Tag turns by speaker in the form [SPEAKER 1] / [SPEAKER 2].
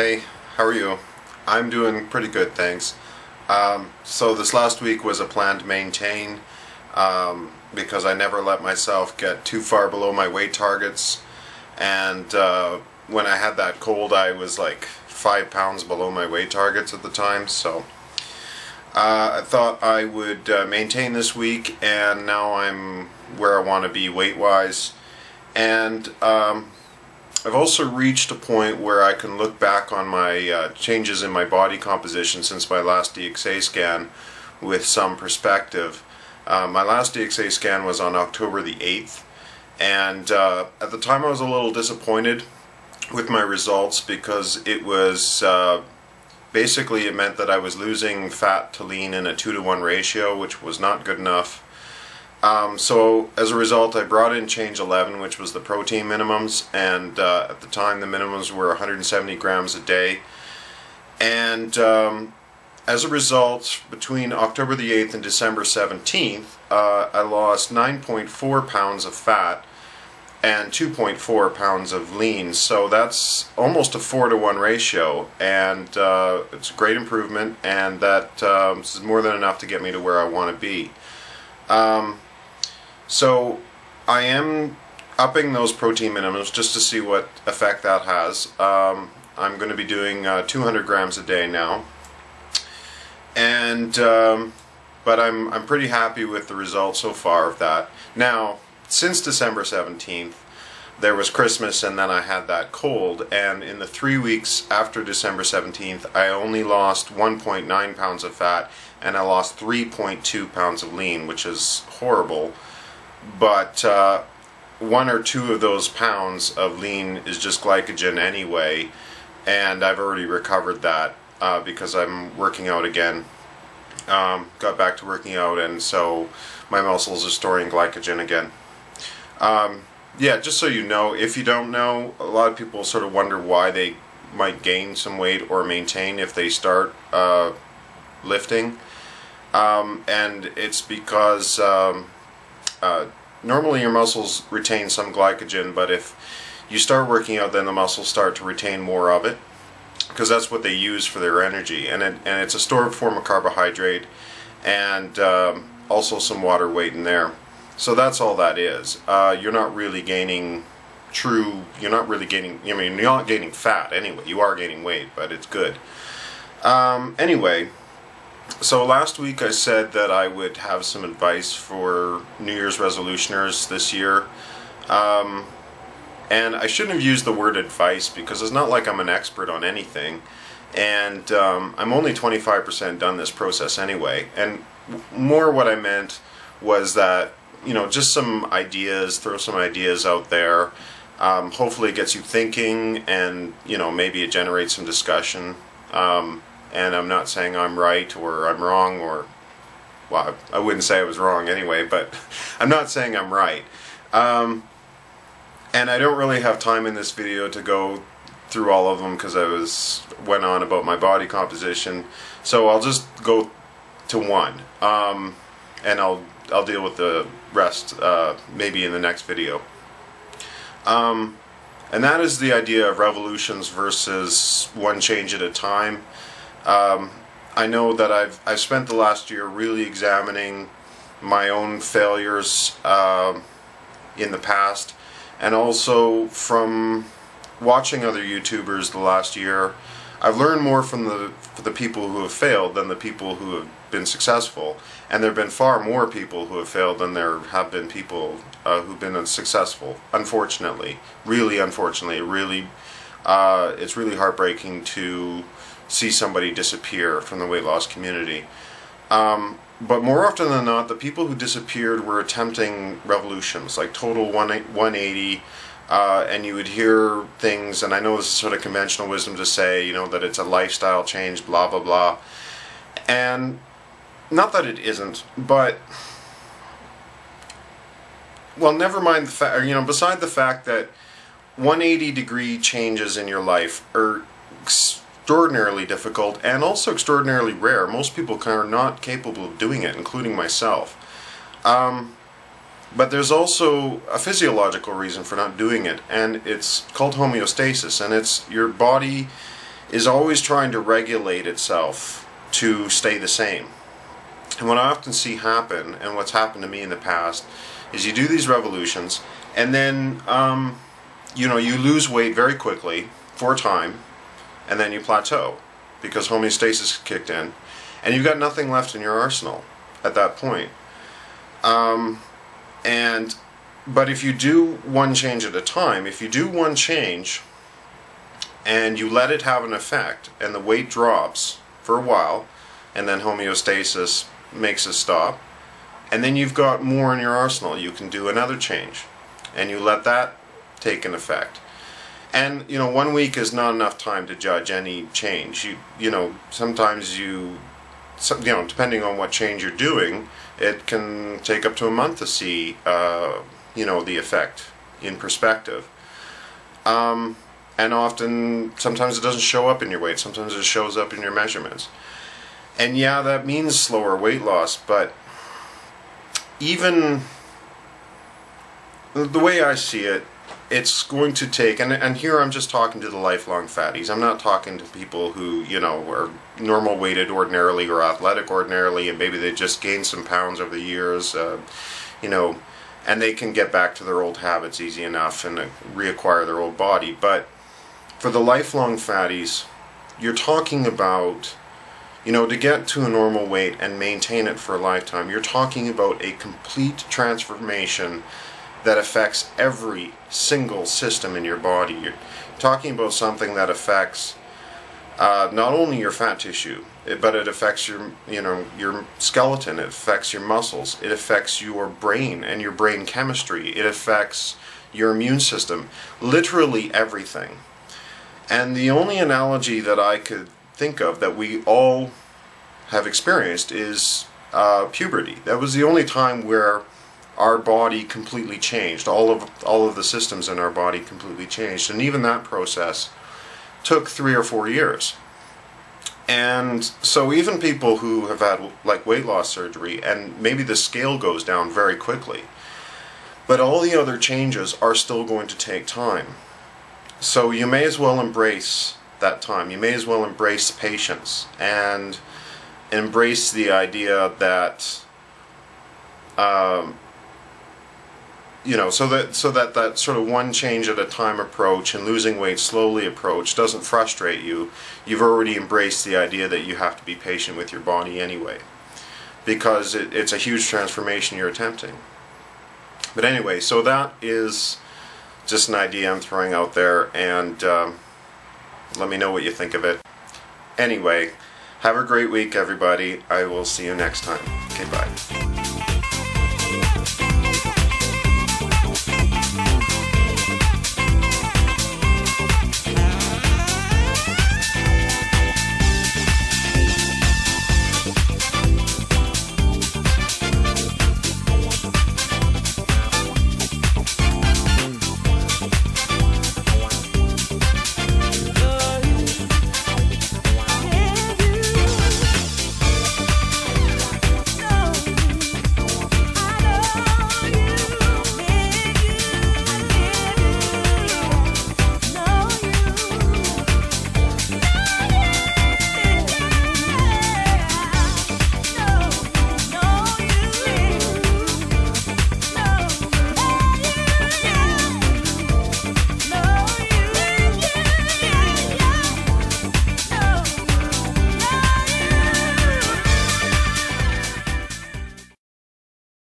[SPEAKER 1] Hey, how are you? I'm doing pretty good, thanks. So this last week was a planned maintain because I never let myself get too far below my weight targets, and when I had that cold I was like 5 pounds below my weight targets at the time, so I thought I would maintain this week, and now I'm where I want to be weight-wise. And I've also reached a point where I can look back on my changes in my body composition since my last DXA scan with some perspective. My last DXA scan was on October the 8th, and at the time I was a little disappointed with my results because it was basically it meant that I was losing fat to lean in a 2-to-1 ratio, which was not good enough. So as a result I brought in change 11, which was the protein minimums, and at the time the minimums were 170 grams a day, and as a result between October the 8th and December 17th I lost 9.4 pounds of fat and 2.4 pounds of lean, so that's almost a 4-to-1 ratio, and it's a great improvement, and that is more than enough to get me to where I want to be. So I am upping those protein minimums just to see what effect that has. I'm going to be doing 200 grams a day now, and but I'm pretty happy with the results so far of that. Now, since December 17th there was Christmas, and then I had that cold, and in the 3 weeks after December 17th I only lost 1.9 pounds of fat and I lost 3.2 pounds of lean, which is horrible. But 1 or 2 of those pounds of lean is just glycogen anyway, and I've already recovered that because I'm working out again. Got back to working out, and so my muscles are storing glycogen again. Yeah, just so you know, if you don't know, a lot of people sort of wonder why they might gain some weight or maintain if they start lifting, and it's because normally your muscles retain some glycogen, but if you start working out then the muscles start to retain more of it, because that's what they use for their energy, and it's a stored form of carbohydrate, and also some water weight in there. So that's all that is. You're not really gaining you're not really gaining, I mean, you're not gaining fat anyway, you are gaining weight, but it's good. Anyway, so last week I said that I would have some advice for New Year's resolutioners this year, and I shouldn't have used the word advice because it's not like I'm an expert on anything, and I'm only 25% done this process anyway, and more what I meant was that, you know, just some ideas, throw some ideas out there. Hopefully it gets you thinking, and, you know, maybe it generates some discussion. And I'm not saying I'm right or I'm wrong, or, well, I wouldn't say I was wrong anyway, but I'm not saying I'm right. And I don't really have time in this video to go through all of them because I went on about my body composition, so I'll just go to one, and I'll deal with the rest maybe in the next video. And that is the idea of revolutions versus one change at a time. I know that I've spent the last year really examining my own failures in the past, and also from watching other YouTubers the last year. I've learned more from the people who have failed than the people who have been successful, and there have been far more people who have failed than there have been people who've been successful. Unfortunately, really unfortunately, really, it's really heartbreaking to see somebody disappear from the weight loss community. But more often than not, the people who disappeared were attempting revolutions, like total 180, and you would hear things, and I know this is sort of conventional wisdom to say, you know, that it's a lifestyle change, blah blah blah, and not that it isn't, but, well, never mind the fact, you know, beside the fact that 180-degree changes in your life are extraordinarily difficult and also extraordinarily rare. Most people are not capable of doing it, including myself. But there's also a physiological reason for not doing it, and it's called homeostasis, and it's your body is always trying to regulate itself to stay the same. And what I often see happen, and what's happened to me in the past, is you do these revolutions, and then you know, you lose weight very quickly for a time, and then you plateau because homeostasis kicked in, and you've got nothing left in your arsenal at that point. But if you do one change at a time, if you do one change and you let it have an effect, and the weight drops for a while, and then homeostasis makes it stop, and then you've got more in your arsenal, you can do another change, and you let that take an effect. And you know, 1 week is not enough time to judge any change. You know, sometimes you know, depending on what change you're doing, it can take up to a month to see you know, the effect in perspective. And often, sometimes it doesn't show up in your weight, sometimes it shows up in your measurements. And yeah, that means slower weight loss, but even the way I see it, it's going to take, and here I'm just talking to the lifelong fatties. I'm not talking to people who, you know, are normal weighted ordinarily or athletic ordinarily, and maybe they just gained some pounds over the years, you know, and they can get back to their old habits easy enough and reacquire their old body. But for the lifelong fatties, you're talking about, you know, to get to a normal weight and maintain it for a lifetime, you're talking about a complete transformation that affects every single system in your body. You're talking about something that affects not only your fat tissue, but it affects your, you know, your skeleton, it affects your muscles, it affects your brain and your brain chemistry, it affects your immune system, literally everything. And the only analogy that I could think of that we all have experienced is puberty. That was the only time where our body completely changed. All of the systems in our body completely changed, and even that process took 3 or 4 years. And so even people who have had like weight loss surgery, and maybe the scale goes down very quickly, but all the other changes are still going to take time. So you may as well embrace that time. You may as well embrace patience and embrace the idea that you know, so that sort of one change at a time approach and losing weight slowly approach doesn't frustrate you. You've already embraced the idea that you have to be patient with your body anyway, because it's a huge transformation you're attempting. But anyway, so that is just an idea I'm throwing out there, and let me know what you think of it. Anyway, have a great week, everybody. I will see you next time. Okay, bye.